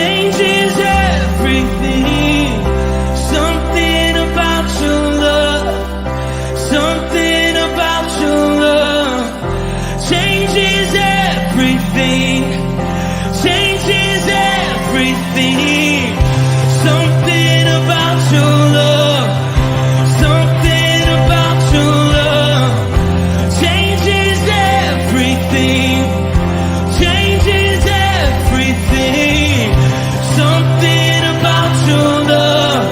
changes everything. Something about your love, something about your love changes everything, changes everything. Something about your love, something about your love changes everything, changes everything. Something about your love,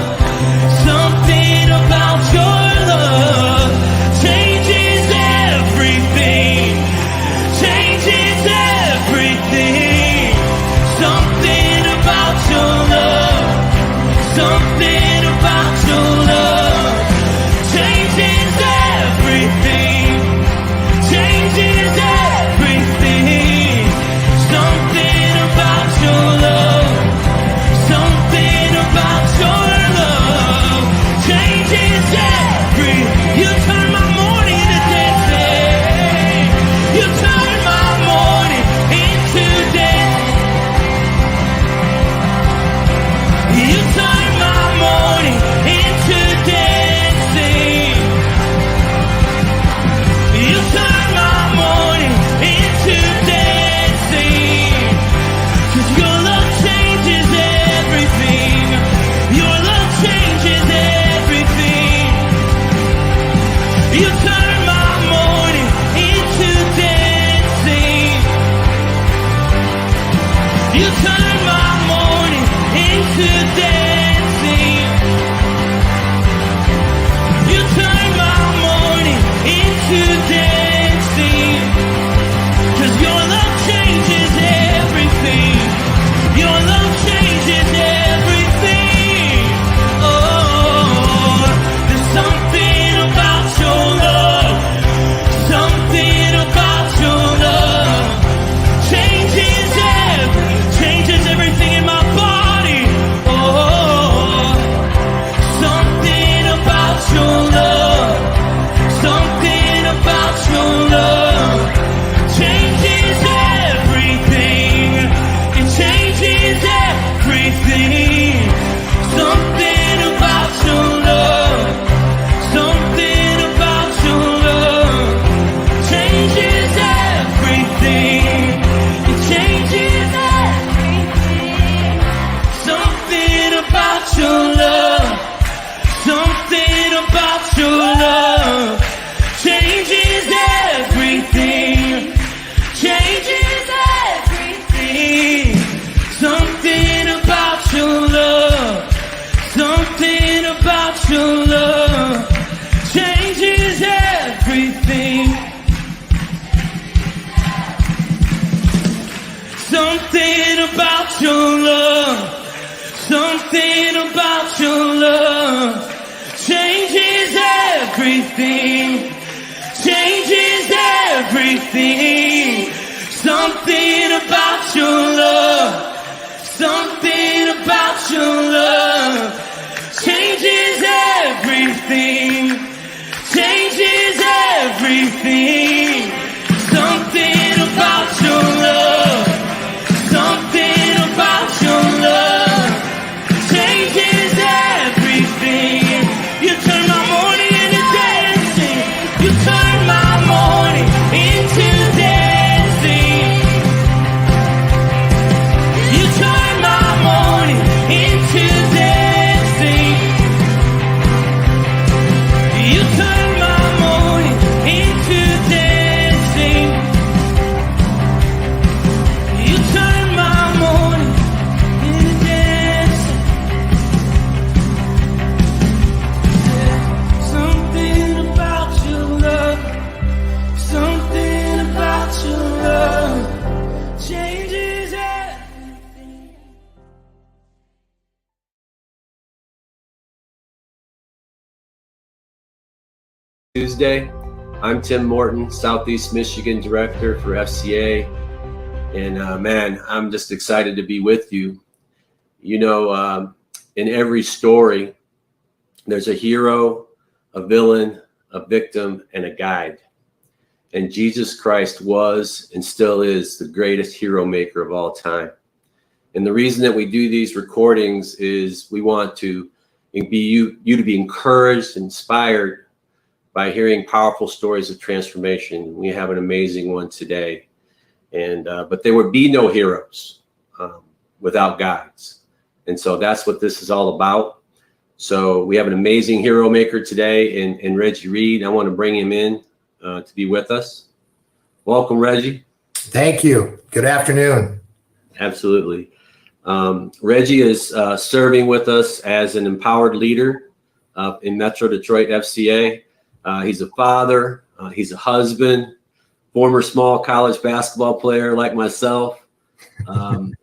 something about your love changes everything, changes everything. Something about your love, something about your love changes everything, changes everything. Something about your love, something about your love changes everything. You turn my morning into dancing. You turn my morning into dancing. You turn my morning into dancing. You turn my morning into dancing. 'Cause your love changes everything. Your love changes everything. You turn my morning into dancing. You turn my morning into dancing. You turn my morning into dancing. 'Cause your love changes everything. Your love changes everything. Oh, there's something about your love, something about your love changes everything in my body. Oh, something about your love, something about your love changes everything. It changes everything. Something about your love, something about your love changes everything. It changes everything. Something about your love, something about your love changes everything, changes everything. Something about your love, something about your love changes everything. Something about your love, something about your love changes everything, changes everything. Something about your love, something about your love changes everything, changes everything. Something about your love, something about your love changes everything. You turn my morning into dancing. You turn my morning into dancing. You turn my morning into dancing. You turn my morning into dancing. You turn my morning into dancing. Something about your love, something about your love changes everything. Tuesday. I'm Tim Morton, Southeast Michigan Director for FCA. And man, I'm just excited to be with you. You know, in every story, there's a hero, a villain, a victim, and a guide. And Jesus Christ was and still is the greatest hero maker of all time. And the reason that we do these recordings is we want to be you to be encouraged, inspired by hearing powerful stories of transformation. We have an amazing one today. And but there would be no heroes without guides. And so that's what this is all about. So we have an amazing hero maker today in Reggie Reed. I want to bring him in to be with us. Welcome, Reggie. Thank you. Good afternoon. Absolutely. Reggie is serving with us as an empowered leader in Metro Detroit FCA. He's a father. He's a husband, former small college basketball player like myself.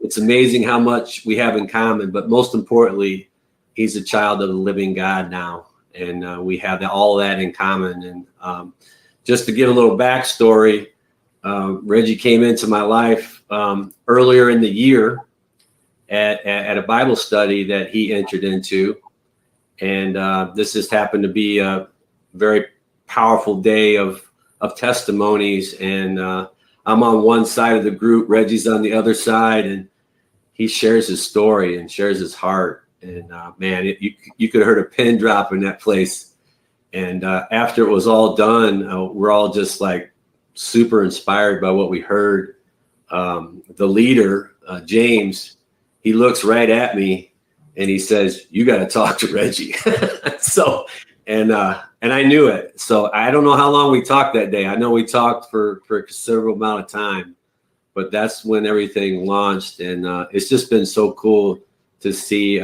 It's amazing how much we have in common, but most importantly, he's a child of the living God now. And we have all of that in common. And just to give a little backstory, Reggie came into my life earlier in the year at a Bible study that he entered into. And this just happened to be a very powerful day of testimonies. And I'm on one side of the group, Reggie's on the other side, and he shares his story and shares his heart. And man, you could have heard a pin drop in that place. And after it was all done, we're all just like super inspired by what we heard. The leader, James, he looks right at me and he says, "You got to talk to Reggie." So, and I knew it. So I don't know how long we talked that day. I know we talked for a considerable amount of time, but that's when everything launched. And it's just been so cool to see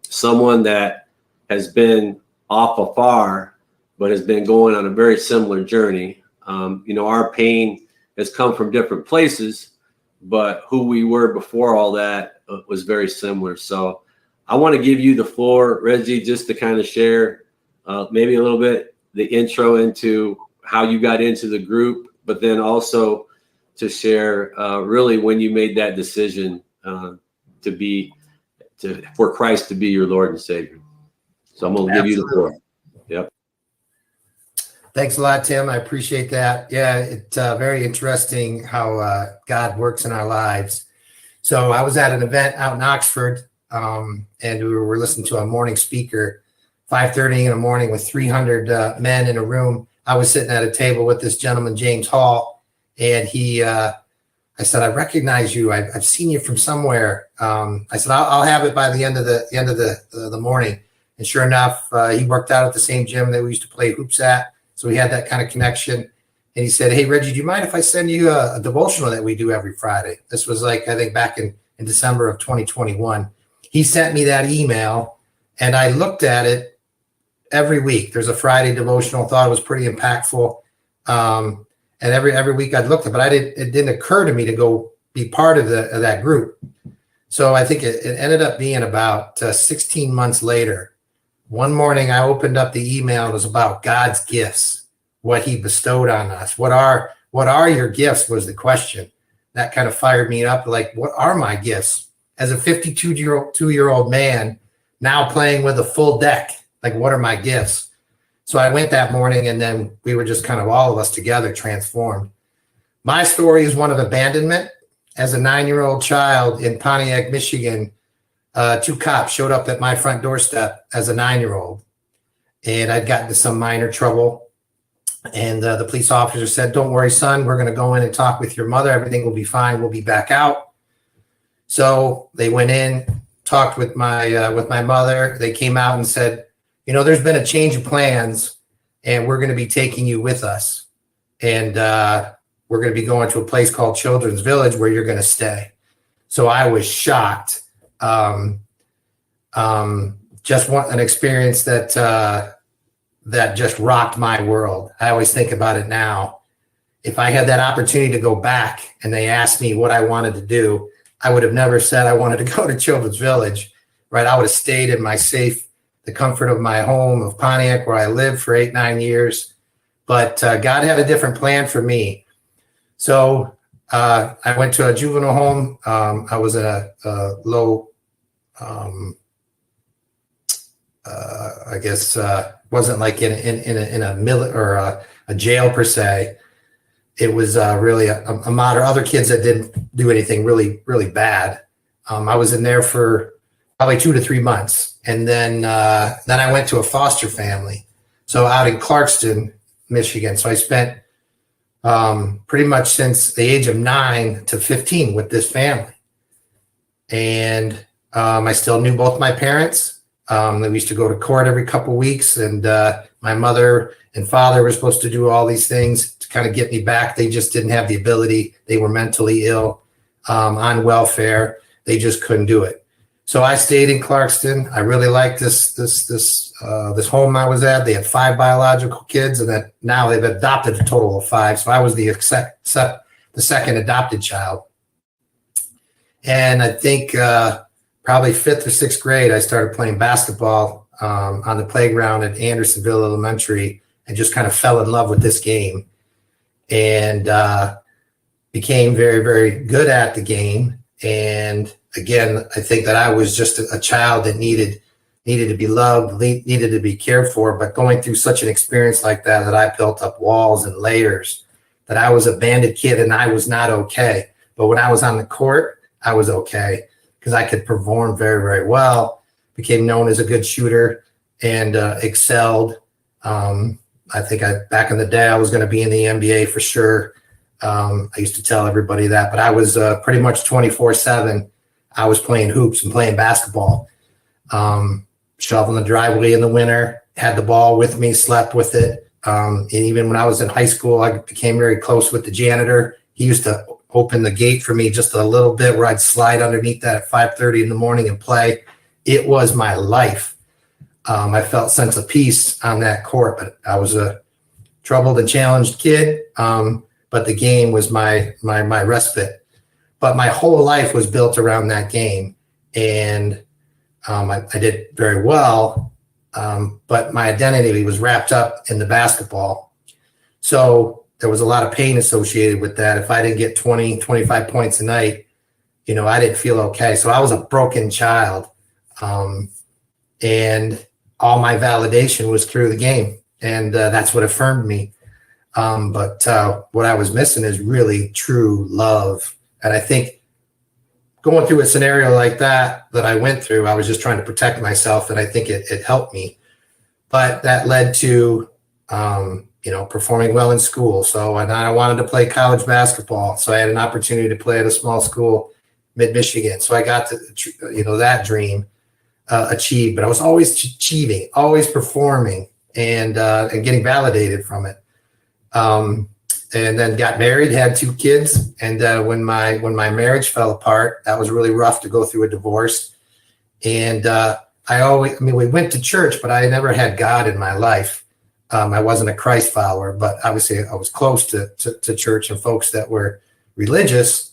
someone that has been off afar, but has been going on a very similar journey. Our pain has come from different places, but who we were before all that was very similar. So I want to give you the floor, Reggie, just to kind of share maybe a little bit the intro into how you got into the group, but then also to share really when you made that decision for Christ to be your Lord and Savior. So I'm going to give you the floor. Yep. Thanks a lot, Tim. I appreciate that. Yeah, it's very interesting how God works in our lives. So I was at an event out in Oxford, and we were listening to a morning speaker, 5:30 in the morning with 300 men in a room. I was sitting at a table with this gentleman, James Hall, and I said, "I recognize you. I've seen you from somewhere." I said, "I'll have it by the end of the morning." And sure enough, he worked out at the same gym that we used to play hoops at. So we had that kind of connection. And he said, "Hey, Reggie, do you mind if I send you a devotional that we do every Friday?" This was I think back in December of 2021. He sent me that email and I looked at it every week. There's a Friday devotional. Thought it was pretty impactful. And every week I'd looked at it, but it didn't occur to me to go be part of that group. So I think it ended up being about 16 months later. One morning I opened up the email. It was about God's gifts, what he bestowed on us. What are your gifts was the question. That kind of fired me up. Like, what are my gifts? As a 52-year-old man now playing with a full deck, like what are my gifts? So I went that morning and then we were just kind of all of us together transformed. My story is one of abandonment. As a 9-year-old child in Pontiac, Michigan, 2 cops showed up at my front doorstep as a 9-year-old, and I'd gotten into some minor trouble. And the police officer said, "Don't worry, son, we're going to go in and talk with your mother. Everything will be fine. We'll be back out." So they went in, talked with my mother. They came out and said, "There's been a change of plans, and we're going to be taking you with us. And we're going to be going to a place called Children's Village where you're going to stay." So I was shocked. Just an experience that just rocked my world. I always think about it now. If I had that opportunity to go back and they asked me what I wanted to do, I would have never said I wanted to go to Children's Village, right? I would have stayed in the comfort of my home of Pontiac, where I lived for 8-9 years. But God had a different plan for me. So I went to a juvenile home. I was in a low, wasn't like in a jail per se. It was really a moderate. Other kids that didn't do anything really, really bad. I was in there for probably 2 to 3 months. And then I went to a foster family. So out in Clarkston, Michigan. So I spent pretty much since the age of 9 to 15 with this family. And I still knew both my parents. We used to go to court every couple of weeks, and my mother and father were supposed to do all these things to kind of get me back. They just didn't have the ability. They were mentally ill, on welfare. They just couldn't do it. So I stayed in Clarkston. I really liked this home I was at. They had 5 biological kids, and that now they've adopted a total of 5. So I was the second adopted child. And I think probably 5th or 6th grade, I started playing basketball on the playground at Andersonville Elementary, and just kind of fell in love with this game, and became very, very good at the game. And again, I think that I was just a child that needed to be loved, needed to be cared for. But going through such an experience like that I built up walls and layers, that I was a bandit kid and I was not okay. But when I was on the court, I was okay, because I could perform very, very well, became known as a good shooter, and excelled. I think back in the day, I was going to be in the NBA for sure. I used to tell everybody that, but I was pretty much 24/7. I was playing hoops and playing basketball, shoveling the driveway in the winter, had the ball with me, slept with it. And even when I was in high school, I became very close with the janitor. He used to open the gate for me just a little bit, where I'd slide underneath that at 5:30 in the morning and play. It was my life. I felt sense of peace on that court, but I was a troubled and challenged kid. But the game was my respite. But my whole life was built around that game, and I did very well. But my identity was wrapped up in the basketball. So there was a lot of pain associated with that. If I didn't get 20, 25 points a night, I didn't feel okay. So I was a broken child. And all my validation was through the game. And that's what affirmed me. But what I was missing is really true love. And I think going through a scenario like that I went through, I was just trying to protect myself. And I think it helped me. But that led to, performing well in school. So, and I wanted to play college basketball. So I had an opportunity to play at a small school, mid-Michigan. So I got to, that dream achieved. But I was always achieving, always performing, and getting validated from it. And then got married, had 2 kids. And when my marriage fell apart, that was really rough to go through a divorce. And we went to church, but I never had God in my life. I wasn't a Christ follower, but obviously I was close to church and folks that were religious.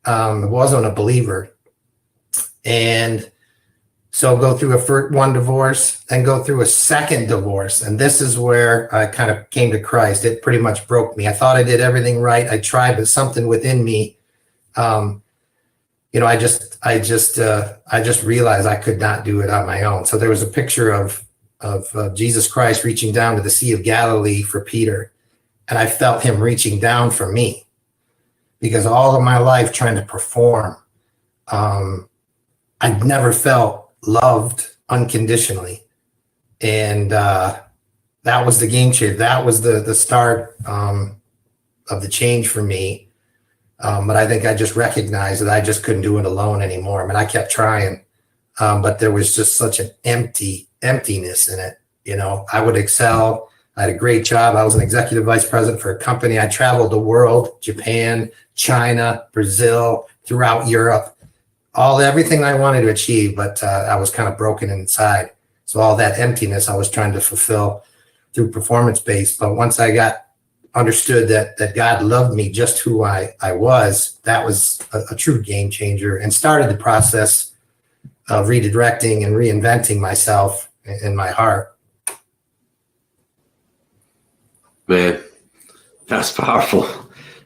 I wasn't a believer. And so go through one divorce, then go through a second divorce. And this is where I kind of came to Christ. It pretty much broke me. I thought I did everything right. I tried, but something within me, I just realized I could not do it on my own. So there was a picture of Jesus Christ reaching down to the Sea of Galilee for Peter. And I felt him reaching down for me, because all of my life trying to perform, I'd never felt loved unconditionally. And that was the game changer. That was the start of the change for me. But I think I just recognized that I just couldn't do it alone anymore. I mean, I kept trying, but there was just such an emptiness in it. I would excel. I had a great job. I was an executive vice president for a company. I traveled the world, Japan, China, Brazil, throughout Europe, everything I wanted to achieve, but I was kind of broken inside. So all that emptiness I was trying to fulfill through performance-based. But once I understood that God loved me just who I was, that was a true game changer, and started the process of redirecting and reinventing myself in my heart. Man, that's powerful.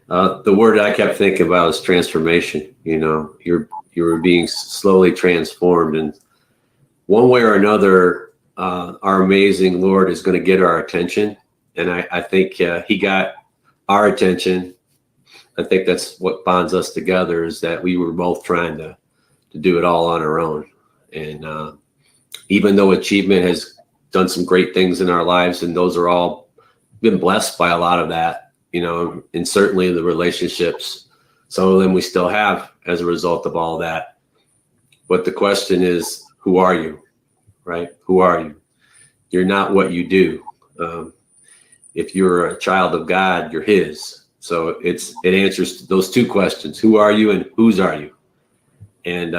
The word I kept thinking about is transformation. You were being slowly transformed, and one way or another, our amazing Lord is going to get our attention. And I think he got our attention. I think that's what bonds us together, is that we were both trying to to do it all on our own. And even though achievement has done some great things in our lives, and those are all been blessed by a lot of that, you know, and certainly the relationships, some of them we still have as a result of all that. But the question is, who are you, right? Who are you? You're not what you do. If you're a child of God, you're his. So it answers those two questions. Who are you and whose are you? And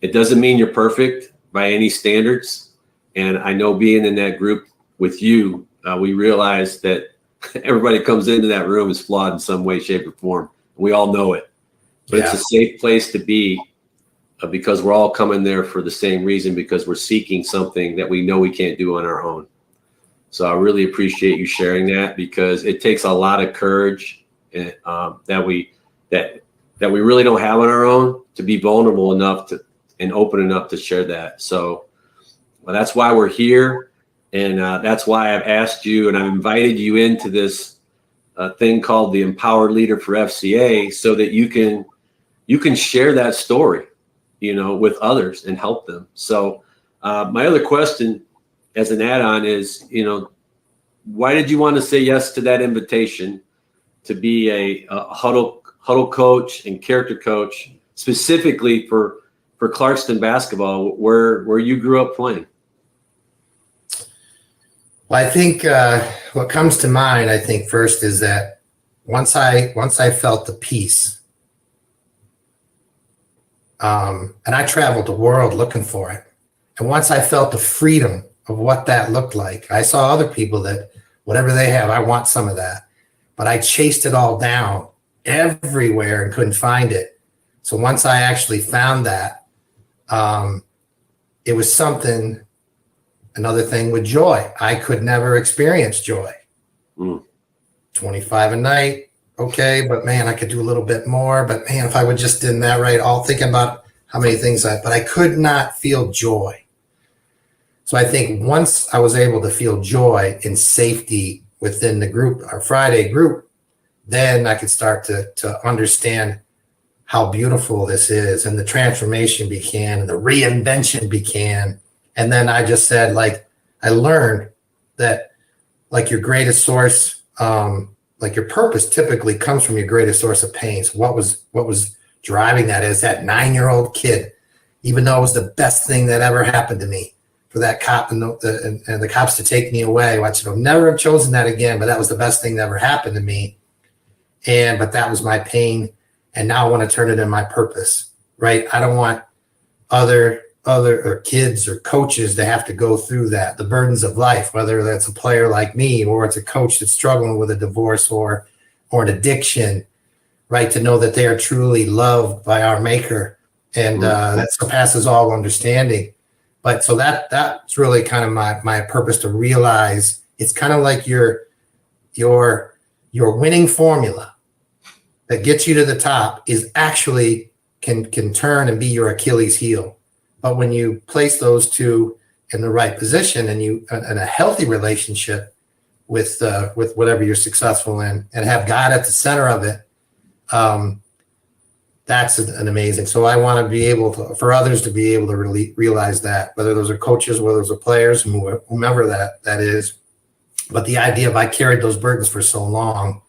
it doesn't mean you're perfect by any standards. And I know being in that group with you, we realize that everybody comes into that room is flawed in some way, shape, or form. We all know it. But It's a safe place to be because we're all coming there for the same reason, because we're seeking something that we know we can't do on our own. So I really appreciate you sharing that, because it takes a lot of courage that we really don't have on our own, to be vulnerable enough to and open enough to share that. So that's why we're here, and that's why I've asked you and I've invited you into this thing called the Empowered Leader for FCA, so that you can share that story, you know, with others and help them. So my other question as an add-on is, you know, why did you want to say yes to that invitation to be a huddle coach and character coach, specifically for Clarkston basketball, where you grew up playing? Well, I think what comes to mind, I think first is that once I felt the peace, and I traveled the world looking for it, and once I felt the freedom of what that looked like, I saw other people that whatever they have, I want some of that, but I chased it all down everywhere and couldn't find it. So once I actually found that, it was something. Another thing with joy, I could never experience joy. 25 a night, okay, but man, I could do a little bit more. But man, if I would just did that right, all thinking about how many things but I could not feel joy. So I think once I was able to feel joy in safety within the group, our Friday group, then I could start to understand how beautiful this is, and the transformation began, and the reinvention began. And then I just said, like, I learned that, like, your greatest source, like your purpose typically comes from your greatest source of pain. So what was driving that is that 9-year-old kid, even though it was the best thing that ever happened to me, for that cop and the cops to take me away. I should have never have chosen that again, but that was the best thing that ever happened to me. But that was my pain. And now I want to turn it in my purpose, right? I don't want other or kids or coaches to have to go through that, the burdens of life, whether that's a player like me or it's a coach that's struggling with a divorce or an addiction, right? To know that they are truly loved by our Maker, and that surpasses all understanding. But so that's really kind of my purpose, to realize it's kind of like your winning formula that gets you to the top is actually can turn and be your Achilles heel. But when you place those two in the right position, and you in a healthy relationship with whatever you're successful in, and have God at the center of it, that's an amazing. So I want to be able to, for others to be able to really realize that, whether those are coaches, whether those are players, whomever that is. But the idea of, I carried those burdens for so long,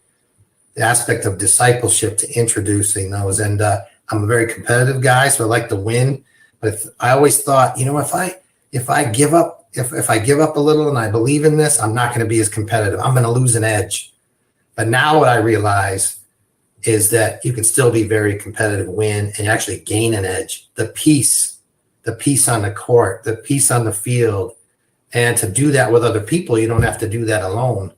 the aspect of discipleship to introducing those. And I'm a very competitive guy, so I like to win. But I always thought, you know, if I give up a little and I believe in this, I'm not going to be as competitive. I'm going to lose an edge. But now what I realize is that you can still be very competitive, win, and actually gain an edge. The peace on the court, the peace on the field, and to do that with other people, you don't have to do that alone.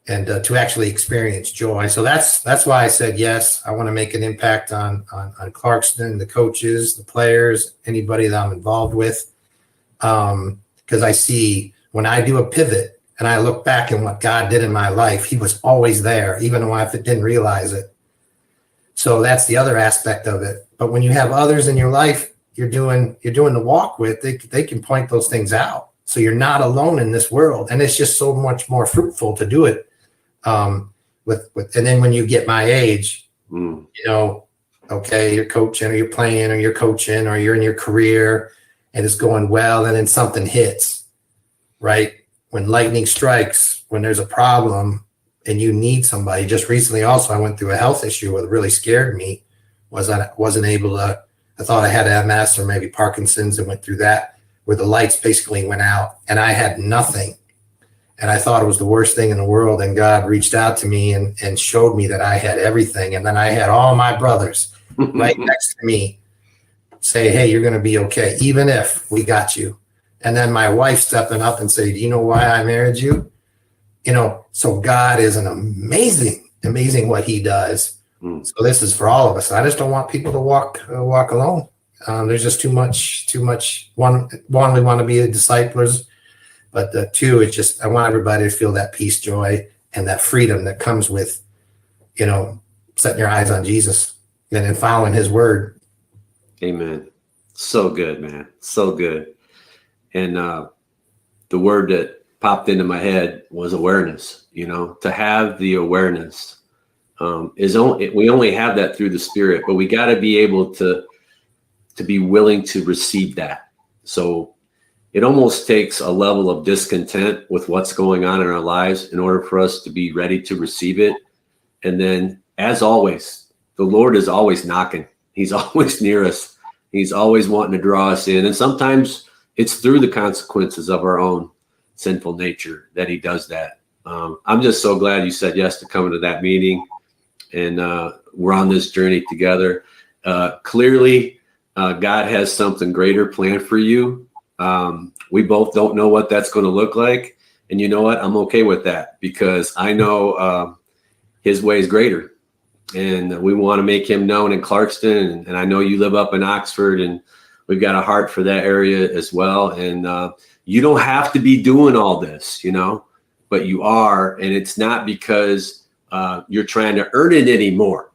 And to actually experience joy. So that's why I said yes. I want to make an impact on Clarkston, the coaches, the players, anybody that I'm involved with. Because I see, when I do a pivot and I look back at what God did in my life, he was always there, even when I didn't realize it. So that's the other aspect of it. But when you have others in your life you're doing the walk with, they can point those things out. So you're not alone in this world. And it's just so much more fruitful to do it. And then when you get my age, you know, Okay, you're coaching or you're playing or you're coaching or you're in your career and it's going well, and then something hits, right? When lightning strikes, when there's a problem and you need somebody. Just recently also, I went through a health issue that really scared me. I wasn't able to, I thought I had MS or maybe Parkinson's, and went through that where the lights basically went out and I had nothing. And I thought it was the worst thing in the world. And God reached out to me and showed me that I had everything. And then I had all my brothers right next to me say, hey, you're going to be okay, even if we got you. And then my wife stepping up and say, do you know why I married you? You know, so God is an amazing what he does. So this is for all of us. I just don't want people to walk alone. There's just too much. One, we want to be disciples. But two, it's just, I want everybody to feel that peace, joy, and that freedom that comes with, you know, setting your eyes on Jesus and then following his word. Amen. So good, man. So good. And the word that popped into my head was awareness. You know, to have the awareness we only have that through the Spirit, but we got to be able to be willing to receive that. So it almost takes a level of discontent with what's going on in our lives in order for us to be ready to receive it. And then, as always, the Lord is always knocking. He's always near us. He's always wanting to draw us in. And sometimes it's through the consequences of our own sinful nature that he does that. I'm just so glad you said yes to coming to that meeting. And we're on this journey together. Clearly, God has something greater planned for you. We both don't know what that's going to look like. And you know what? I'm okay with that because I know his way is greater. And we want to make him known in Clarkston. And I know you live up in Oxford, and we've got a heart for that area as well. And you don't have to be doing all this, you know, but you are. And it's not because you're trying to earn it anymore,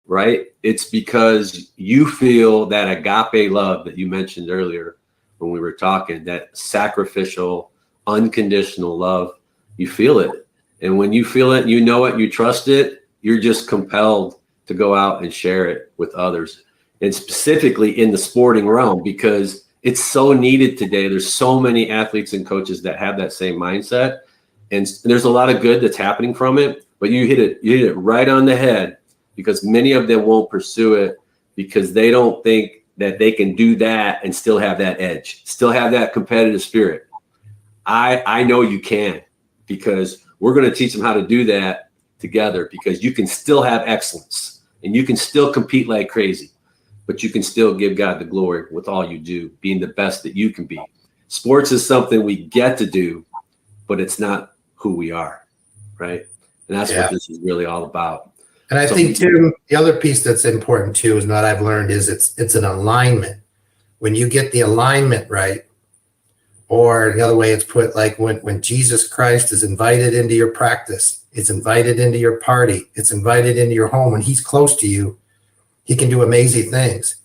right? It's because you feel that agape love that you mentioned earlier when we were talking, that sacrificial, unconditional love. You feel it. And when you feel it, you know it, you trust it, you're just compelled to go out and share it with others. And specifically in the sporting realm, because it's so needed today. There's so many athletes and coaches that have that same mindset. And there's a lot of good that's happening from it, but you hit it right on the head, because many of them won't pursue it because they don't think that they can do that and still have that edge, still have that competitive spirit. I know you can, because we're going to teach them how to do that together, because you can still have excellence and you can still compete like crazy, but you can still give God the glory with all you do, being the best that you can be. Sports is something we get to do, but it's not who we are, right? And that's what this is really all about. And I think, Tim, the other piece that's important too is what I've learned is it's an alignment. When you get the alignment right, or the other way it's put, like when Jesus Christ is invited into your practice, it's invited into your party, it's invited into your home, and he's close to you, he can do amazing things.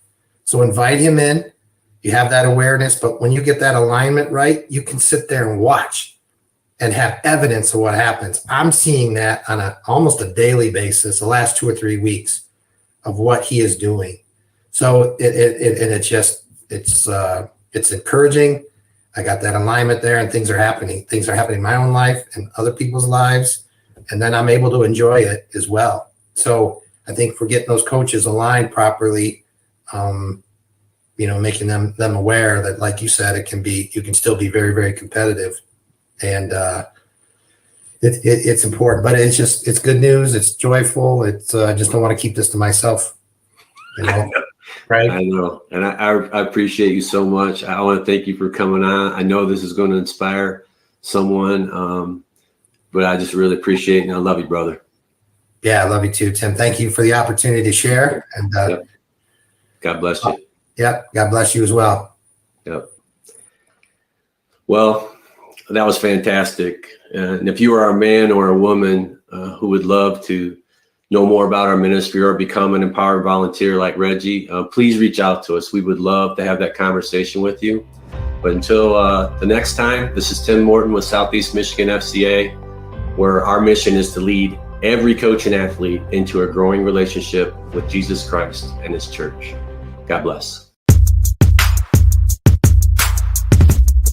So invite him in, you have that awareness, but when you get that alignment right, you can sit there and watch and have evidence of what happens. I'm seeing that on almost a daily basis, the last 2 or 3 weeks of what he is doing. So it's encouraging. I got that alignment there, and things are happening. Things are happening in my own life and other people's lives, and then I'm able to enjoy it as well. So I think for getting those coaches aligned properly, making them aware that, like you said, you can still be very, very competitive. And it's important, but it's good news. It's joyful. I just don't want to keep this to myself, right? I know. And I appreciate you so much. I want to thank you for coming on. I know this is going to inspire someone, but I just really appreciate it. And I love you, brother. Yeah, I love you too, Tim. Thank you for the opportunity to share. And yep. God bless you. Yep. God bless you as well. Yep. Well, that was fantastic. And if you are a man or a woman who would love to know more about our ministry or become an empowered volunteer like Reggie, please reach out to us. We would love to have that conversation with you. But until the next time, this is Tim Morton with Southeast Michigan FCA, where our mission is to lead every coach and athlete into a growing relationship with Jesus Christ and his church. God bless.